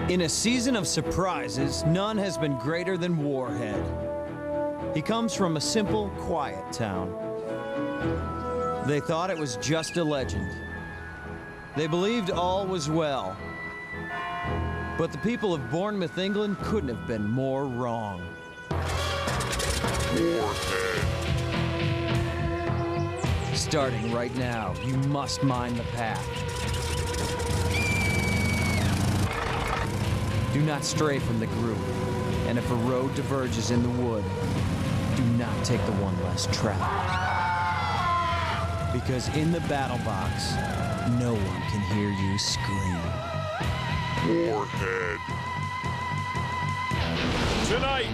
In a season of surprises, none has been greater than Warhead. He comes from a simple, quiet town. They thought it was just a legend. They believed all was well. But the people of Bournemouth, England couldn't have been more wrong. Warhead. Starting right now, you must mind the path. Do not stray from the group, and if a road diverges in the wood, do not take the one less track. Because in the BattleBots, no one can hear you scream. Warhead. Tonight,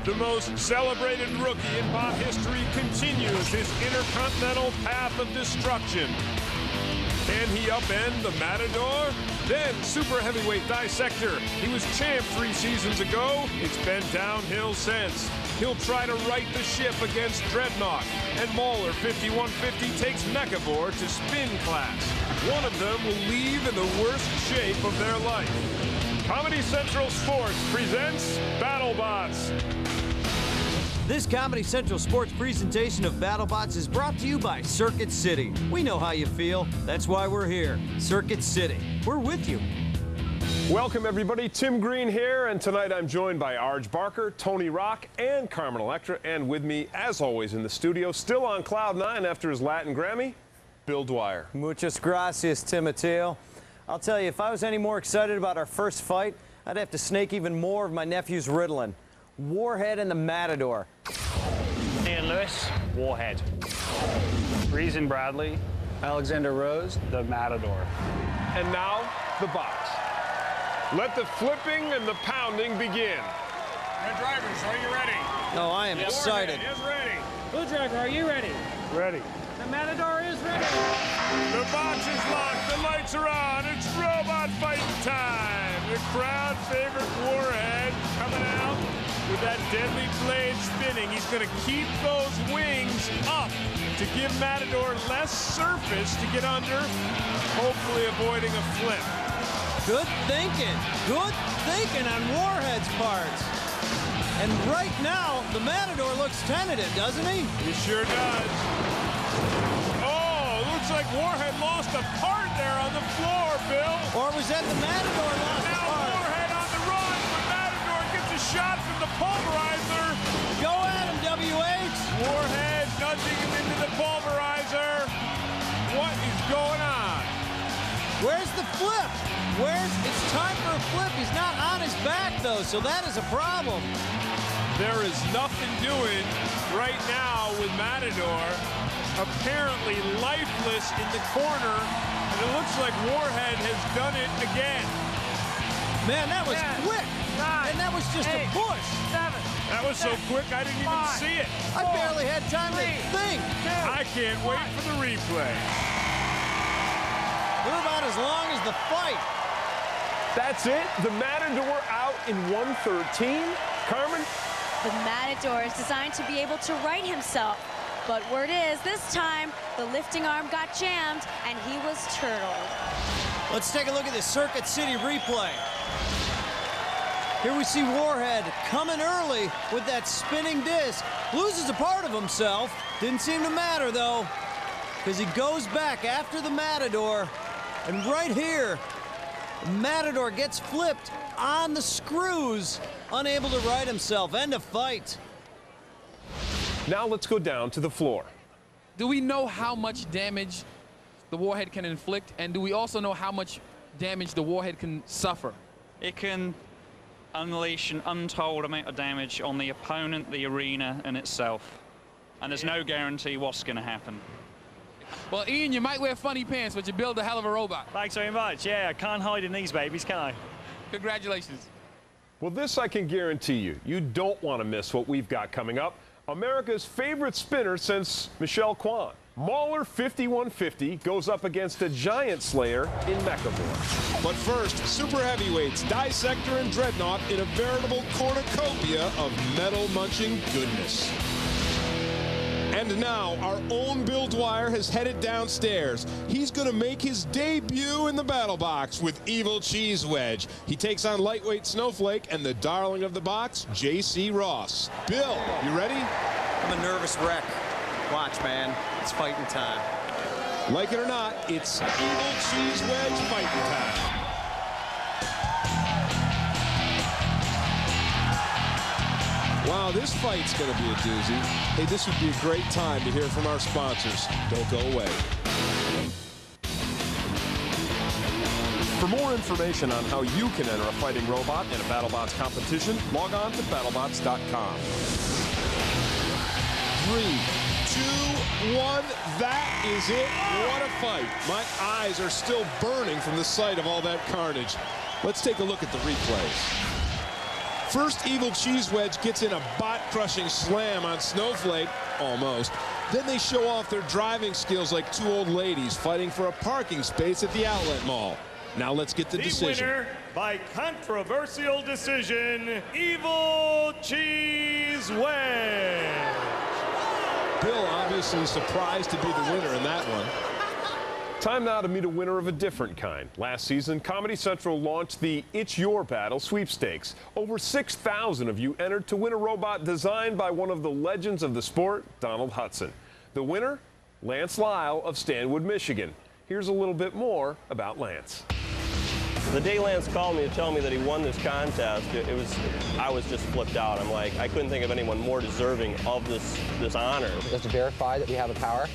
the most celebrated rookie in bot history continues his intercontinental path of destruction. Can he upend the Matador? Then super heavyweight dissector. He was champ 3 seasons ago. It's been downhill since. He'll try to right the ship against Dreadnought. And Mauler 5150 takes Mechavore to spin class. One of them will leave in the worst shape of their life. Comedy Central Sports presents BattleBots. This Comedy Central Sports presentation of BattleBots is brought to you by Circuit City. We know how you feel. That's why we're here. Circuit City. We're with you. Welcome, everybody. Tim Green here, and tonight I'm joined by Arj Barker, Tony Rock, and Carmen Electra. And with me, as always, in the studio, still on Cloud 9 after his Latin Grammy, Bill Dwyer. Muchas gracias, Timoteo. I'll tell you, if I was any more excited about our first fight, I'd have to snake even more of my nephew's Ritalin. Warhead and the Matador. Ian Lewis, Warhead. Reason Bradley, Alexander Rose, the Matador. And now, the box. Let the flipping and the pounding begin. Red drivers, are you ready? Oh, I am excited. Warhead is ready. Blue driver, are you ready? Ready. The Matador is ready. The box is locked, the lights are on, it's robot fight time. The crowd favorite Warhead coming out with that deadly blade spinning. He's gonna keep those wings up to give Matador less surface to get under, hopefully avoiding a flip. Good thinking. Good thinking on Warhead's part. And right now, the Matador looks tentative, doesn't he? He sure does. Oh, looks like Warhead lost a part there on the floor, Bill. Or was that the Matador lost Now a part? Warhead on the run, but Matador gets a shot from the pulverizer. Go at him, WH. Warhead nudging him into the pulverizer. What is going on? Where's the flip? It's time for a flip. He's not on his back, though, so that is a problem. There is nothing doing right now with Matador. Apparently lifeless in the corner, and it looks like Warhead has done it again. Man, that was 10, quick. 9, And that was just 8, a push. 7. That was so quick I didn't even 5, see it. I barely had time to 3, think. 2. I can't wait for the replay. We're about as long as the fight. That's it. The Matador out in 113. Carmen? The Matador is designed to be able to right himself. But word is, this time, the lifting arm got jammed, and he was turtled. Let's take a look at the Circuit City replay. Here we see Warhead coming early with that spinning disc. Loses a part of himself. Didn't seem to matter, though, because he goes back after the Matador. And right here, the Matador gets flipped on the screws, unable to right himself. End of fight. Now let's go down to the floor. Do we know how much damage the Warhead can inflict, and do we also know how much damage the Warhead can suffer? It can unleash an untold amount of damage on the opponent, the arena, and itself. And there's no guarantee what's going to happen. Well, Ian, you might wear funny pants, but you build a hell of a robot. Thanks very much. Yeah, I can't hide in these babies, can I? Congratulations. Well, this I can guarantee you. You don't want to miss what we've got coming up. America's favorite spinner since Michelle Kwan. Mauler 5150 goes up against a giant slayer in Mechavore. But first, super heavyweights, Dissector and Dreadnought in a veritable cornucopia of metal-munching goodness. And now our own Bill Dwyer has headed downstairs. He's going to make his debut in the battle box with Evil Cheese Wedge. He takes on lightweight Snowflake and the darling of the box, J.C. Ross. Bill, you ready? I'm a nervous wreck. Watch, man. It's fighting time. Like it or not, it's Evil Cheese Wedge fighting time. Wow, this fight's going to be a doozy. Hey, this would be a great time to hear from our sponsors. Don't go away. For more information on how you can enter a fighting robot in a BattleBots competition, log on to BattleBots.com. 3, 2, 1, that is it. What a fight. My eyes are still burning from the sight of all that carnage. Let's take a look at the replays. First, Evil Cheese Wedge gets in a bot-crushing slam on Snowflake, almost. Then they show off their driving skills like two old ladies fighting for a parking space at the outlet mall. Now let's get the decision. Winner by controversial decision, Evil Cheese Wedge. Bill obviously surprised to be the winner in that one. Time now to meet a winner of a different kind. Last season, Comedy Central launched the It's Your Battle sweepstakes. Over 6,000 of you entered to win a robot designed by one of the legends of the sport, Donald Hudson. The winner? Lance Lyle of Stanwood, Michigan. Here's a little bit more about Lance. The day Lance called me to tell me that he won this contest, I was just flipped out. I'm like, I couldn't think of anyone more deserving of this honor. Just to verify that we have a power.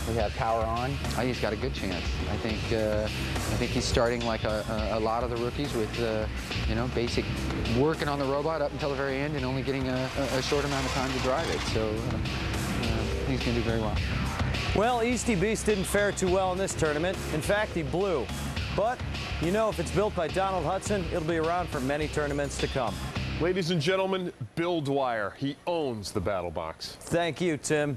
We have power on. I think he's got a good chance. I think he's starting like a lot of the rookies with, you know, basic working on the robot up until the very end and only getting a short amount of time to drive it. So he's going to do very well. Well, Easty Beast didn't fare too well in this tournament. In fact, he blew. But, you know, if it's built by Donald Hudson, it'll be around for many tournaments to come. Ladies and gentlemen, Bill Dwyer. He owns the battle box. Thank you, Tim.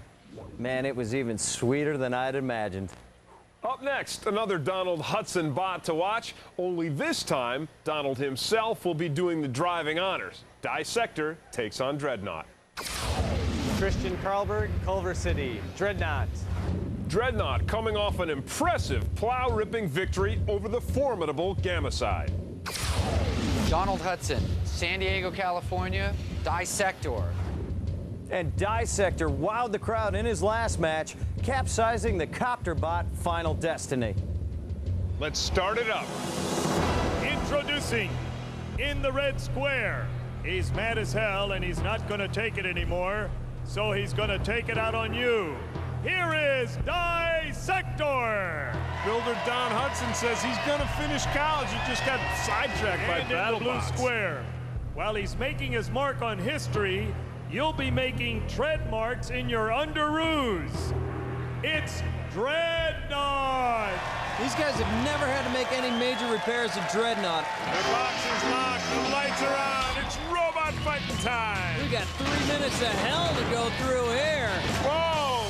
Man, it was even sweeter than I'd imagined. Up next, another Donald Hudson bot to watch. Only this time, Donald himself will be doing the driving honors. Dissector takes on Dreadnought. Christian Carlberg, Culver City, Dreadnought. Dreadnought coming off an impressive plow-ripping victory over the formidable Gamacide. Donald Hudson, San Diego, California, Dissector. And Dissector wowed the crowd in his last match, capsizing the copter bot Final Destiny. Let's start it up. Introducing, in the red square. He's mad as hell and he's not going to take it anymore, so he's going to take it out on you. Here is Dissector. Builder Don Hudson says he's going to finish college. He just got sidetracked by BattleBots. In the blue square. While he's making his mark on history, you'll be making tread marks in your underoos. It's Dreadnought. These guys have never had to make any major repairs to Dreadnought. The box is locked, the lights are on. It's robot fighting time. We got 3 minutes of hell to go through here. Whoa!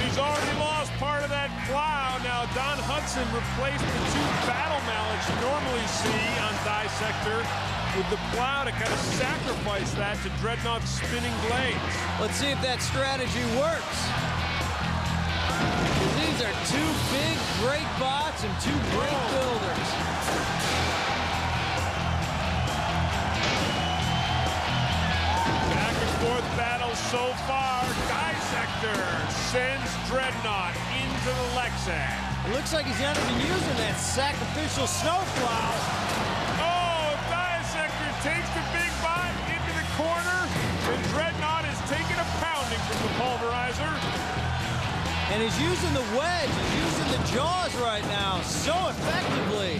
He's already lost part of that plow. Now Don Hudson replaced the two battle mallets you normally see on Dissector with the plow to kind of sacrifice that to Dreadnought's spinning blades. Let's see if that strategy works. These are two big, great bots and two great builders. Back and forth battle so far. Dissector sends Dreadnought into the Lexan. It looks like he's not even using that sacrificial snowplow. Takes the big bot into the corner, and Dreadnought is taking a pounding from the pulverizer. And he's using the wedge, he's using the jaws right now so effectively.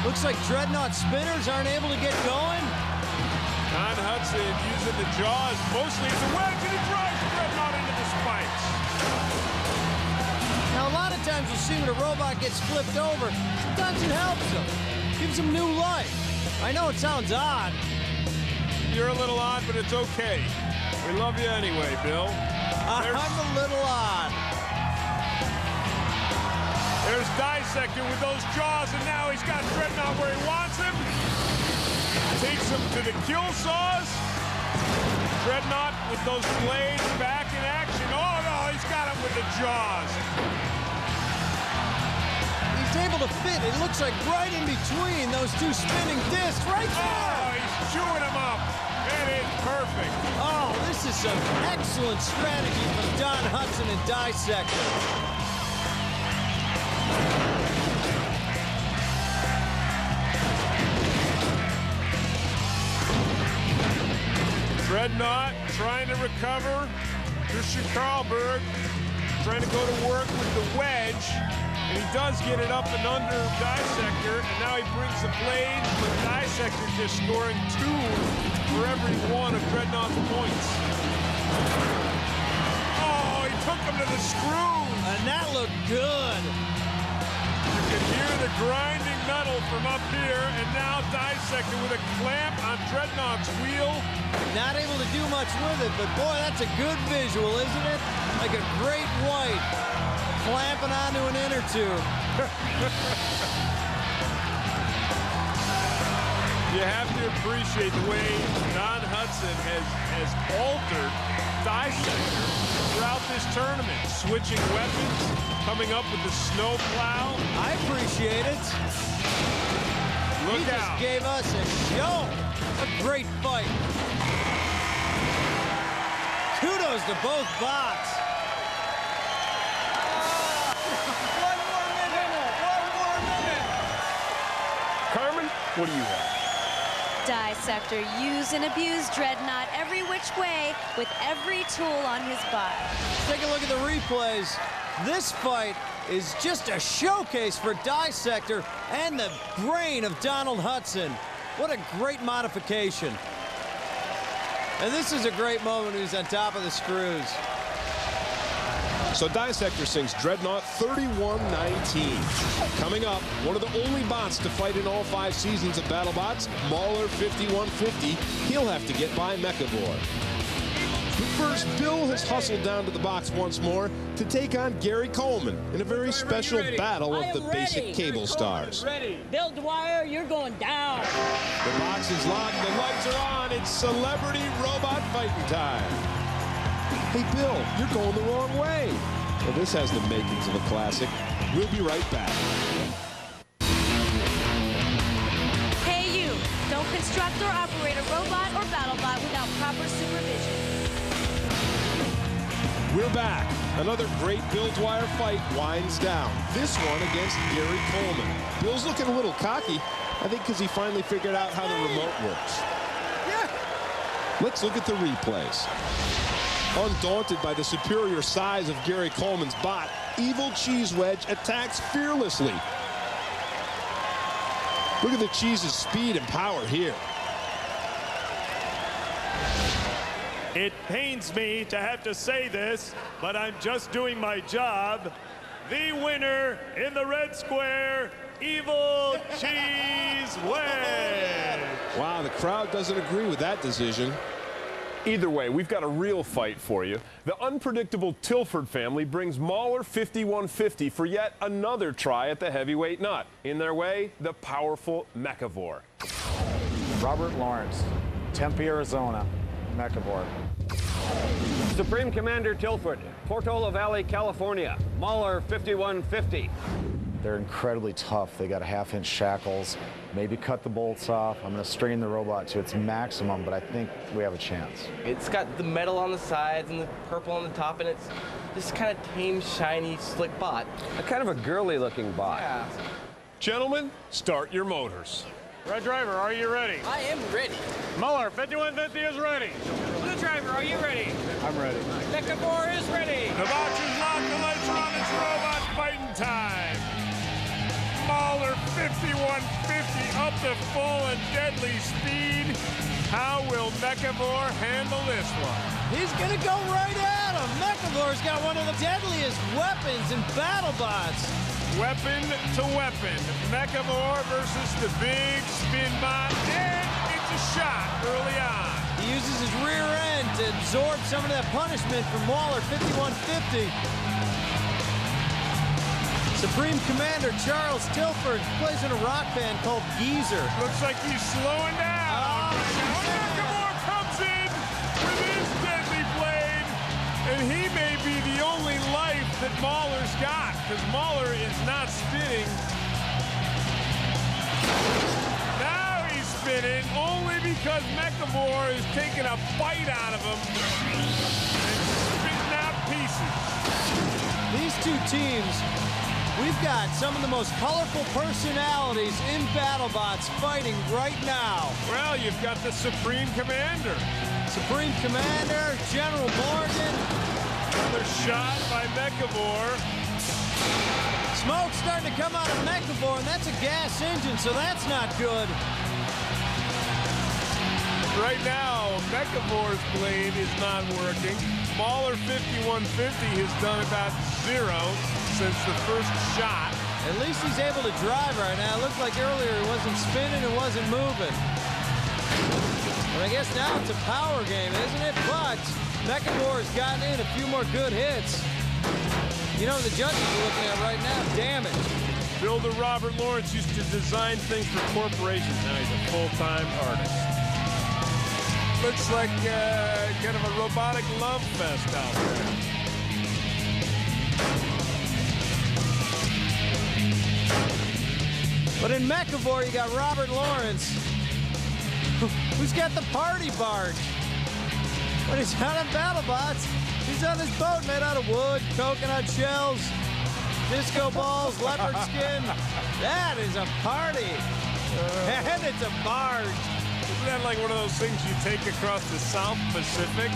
Looks like Dreadnought spinners aren't able to get going. Don Hudson using the jaws mostly as a wedge, and he drives Dreadnought into the spikes. Now, a lot of times you'll see when a robot gets flipped over, sometimes it helps him, gives him new life. I know it sounds odd. You're a little odd, but it's okay. We love you anyway, Bill. I'm a little odd. There's Dissector with those jaws, and now he's got Dreadnought where he wants him. Takes him to the kill saws. Dreadnought with those blades back in action. with the jaws. He's able to fit, it looks like, right in between those two spinning discs, right there. Oh, he's chewing him up. It is perfect. Oh, this is some excellent strategy from Don Hudson and Dissector. Dreadnought trying to recover. Christian Karlberg trying to go to work with the wedge. And he does get it up and under Dissector. And now he brings the blade, but Dissector just scoring 2 for every 1 of Dreadnought's points. Oh, he took him to the screws. And that looked good. You can hear the grinding metal from up here, and now Dissector with a clamp on Dreadnought's wheel. Not able to do much with it, but boy, that's a good visual, isn't it? Like a great white clamping onto an inner tube. You have to appreciate the way Don Hudson has altered Dissector throughout this tournament, switching weapons, coming up with the snow plow. I appreciate it. Look He just out. gave us a show. A great fight. Kudos to both bots. Carmen, what do you have? Dissector used and abused Dreadnought every which way with every tool on his bot. Take a look at the replays. This fight is just a showcase for Dissector and the brain of Donald Hudson. What a great modification. And this is a great moment when he's on top of the screws. So Dissector sinks Dreadnought 31-19. Coming up, one of the only bots to fight in all 5 seasons of BattleBots, Mauler 5150. He'll have to get by Mechavore. But first, Bill has hustled down to the box once more to take on Gary Coleman in a very special battle of the basic cable stars. Bill Dwyer, you're going down. The box is locked, the lights are on. It's celebrity robot fighting time. Hey, Bill, you're going the wrong way. Well, this has the makings of a classic. We'll be right back. Hey you, don't construct or operate a robot or BattleBot without proper supervision. We're back. Another great Bill Dwyer fight winds down. This one against Gary Coleman. Bill's looking a little cocky, I think because he finally figured out how the remote works. Yeah. Let's look at the replays. Undaunted by the superior size of Gary Coleman's bot, Evil Cheese Wedge attacks fearlessly. Look at the Cheese's speed and power here. It pains me to have to say this, but I'm just doing my job. The winner in the red square, Evil Cheese Wedge. Wow, the crowd doesn't agree with that decision. Either way, we've got a real fight for you. The unpredictable Tilford family brings Mauler 5150 for yet another try at the heavyweight nut. In their way, the powerful Mechavore. Robert Lawrence, Tempe, Arizona, Mechavore. Supreme Commander Tilford, Portola Valley, California, Mauler 5150. They're incredibly tough. They got 1/2-inch shackles. Maybe cut the bolts off. I'm going to strain the robot to its maximum, but I think we have a chance. It's got the metal on the sides and the purple on the top, and it's this kind of tame, shiny, slick bot. A kind of a girly-looking bot. Yeah. Gentlemen, start your motors. Red Driver, are you ready? I am ready. Muller, 5150 is ready. Blue Driver, are you ready? I'm ready. Mechavore is ready. The box is locked, the lights are on, it's robot fighting time. Mauler 5150 up to full and deadly speed. How will Mechavore handle this one? He's going to go right at him. Mechavore's got one of the deadliest weapons in BattleBots. Weapon to weapon. Mechavore versus the big spin bot. And it's a shot early on. He uses his rear end to absorb some of that punishment from Mauler 5150. Supreme Commander Charles Tilford plays in a rock band called Geezer. Looks like he's slowing down. Mechavore comes in with his deadly blade, and he may be the only life what Mauler's got, because Mauler is not spinning. Now he's spinning only because McEvoy is taking a bite out of him and spitting out pieces. These two teams, we've got some of the most colorful personalities in BattleBots fighting right now. Well, you've got the Supreme Commander. Supreme Commander, General Morgan. Another shot by McEvoy. Smoke starting to come out of McEvoy, and that's a gas engine, so that's not good. Right now, McEvoy's blade is not working. Mauler 5150 has done about 0 since the first shot. At least he's able to drive right now. It looked like earlier he wasn't spinning and wasn't moving. But I guess now it's a power game, isn't it? But McEvoy's gotten in a few more good hits. You know, the judges are looking at right now, damage. Builder Robert Lawrence used to design things for corporations. Now he's a full-time artist. Looks like kind of a robotic love fest out there. But in McEvoy, you got Robert Lawrence, who's got the party barge. When he's out on BattleBots, he's on this boat made out of wood, coconut shells, disco balls, leopard skin. That is a party. And it's a barge. Isn't that like one of those things you take across the South Pacific?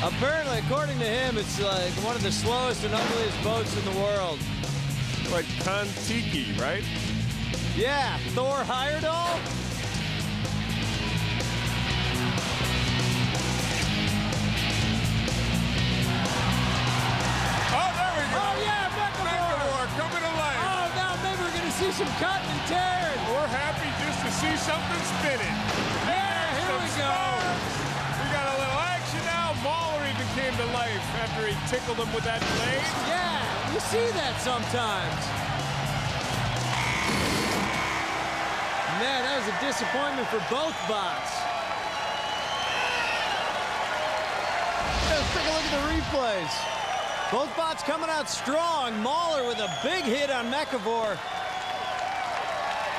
Apparently, according to him, it's like one of the slowest and ugliest boats in the world. Like Kon-Tiki, right? Yeah, Thor Heyerdahl. Oh, there we go. Oh, yeah, McEvoy coming to life. Oh, now maybe we're going to see some cutting and tearing. We're happy just to see something spinning. Yeah, here we go. We got a little action now. Mauler even came to life after he tickled him with that blade. Yeah, you see that sometimes. Man, that was a disappointment for both bots. Let's take a look at the replays. Both bots coming out strong. Mauler with a big hit on McEvoy.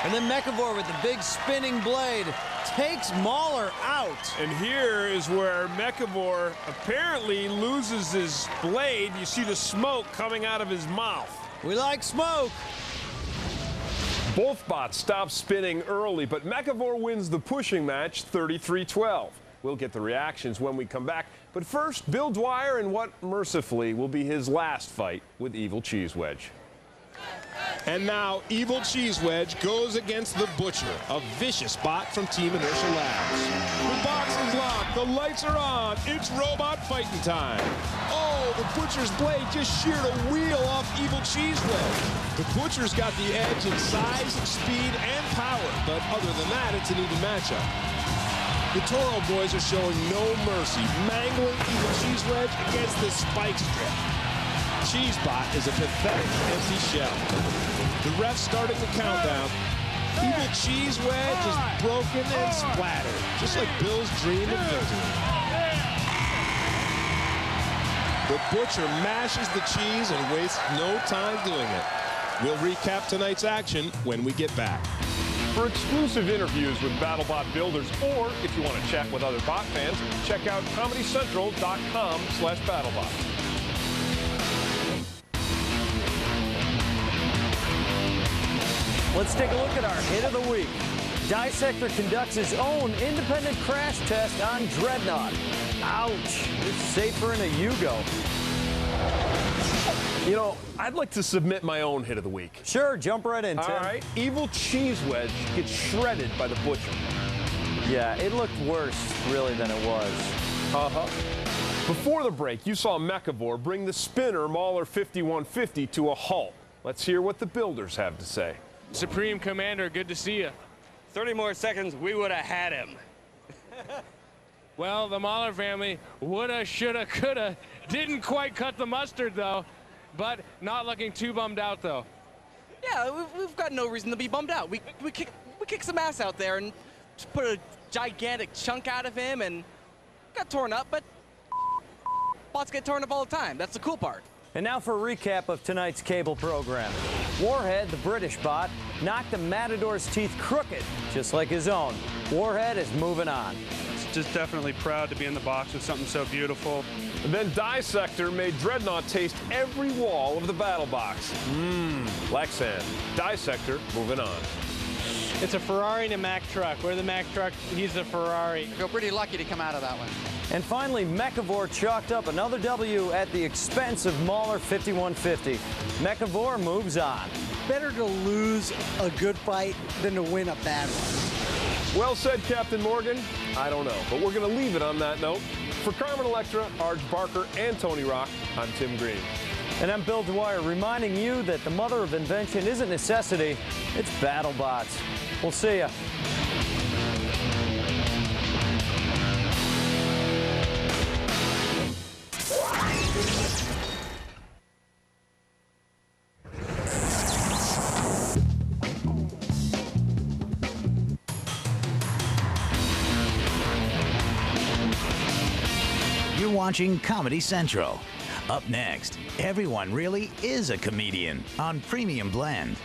And then McEvoy with the big spinning blade takes Mauler out. And here is where McEvoy apparently loses his blade. You see the smoke coming out of his mouth. We like smoke. Both bots stop spinning early, but McEvoy wins the pushing match 33-12. We'll get the reactions when we come back. But first, Bill Dwyer in what mercifully will be his last fight with Evil Cheese Wedge. And now Evil Cheese Wedge goes against the Butcher, a vicious bot from Team Inertia Labs. The box is locked, the lights are on, it's robot fighting time. Oh, the Butcher's blade just sheared a wheel off Evil Cheese Wedge. The Butcher's got the edge in size, speed, and power, but other than that, it's an even matchup. The Toro boys are showing no mercy, mangling Evil Cheese Wedge against the spike strip. Cheesebot is a pathetic empty shell. The ref's starting the countdown. Evil Cheese Wedge is broken and splattered, just like Bill's dream of victory. The Butcher mashes the cheese and wastes no time doing it. We'll recap tonight's action when we get back. For exclusive interviews with BattleBot builders, or if you want to chat with other bot fans, check out ComedyCentral.com/BattleBot. Let's take a look at our hit of the week. Dissector conducts his own independent crash test on Dreadnought. Ouch, it's safer in a Yugo. You know, I'd like to submit my own hit of the week. Sure, jump right in, Tim. All right, Evil Cheese Wedge gets shredded by the Butcher. Yeah, it looked worse, really, than it was. Uh-huh. Before the break, you saw McEvoy bring the spinner Mauler 5150 to a halt. Let's hear what the builders have to say. Supreme Commander, good to see you. 30 more seconds, we would have had him. Well, the Mauler family woulda, shoulda, coulda. Didn't quite cut the mustard, though. But not looking too bummed out, though. Yeah, we've got no reason to be bummed out. We kicked some ass out there and just put a gigantic chunk out of him and got torn up, but bots get torn up all the time. That's the cool part. And now for a recap of tonight's cable program. Warhead, the British bot, knocked the Matador's teeth crooked, just like his own. Warhead is moving on. Just definitely proud to be in the box with something so beautiful. And then Dissector made Dreadnought taste every wall of the battle box. Lexan. Dissector moving on. It's a Ferrari and a Mack truck. We're the Mack truck, he's the Ferrari. I feel pretty lucky to come out of that one. And finally, Mechavore chalked up another W at the expense of Mauler 5150. Mechavore moves on. Better to lose a good fight than to win a bad one. Well said, Captain Morgan. I don't know, but we're going to leave it on that note. For Carmen Electra, Arj Barker, and Tony Rock, I'm Tim Green. And I'm Bill Dwyer, reminding you that the mother of invention isn't necessity, it's BattleBots. We'll see ya. You're watching Comedy Central. Up next, Everyone Really Is a Comedian on Premium Blend.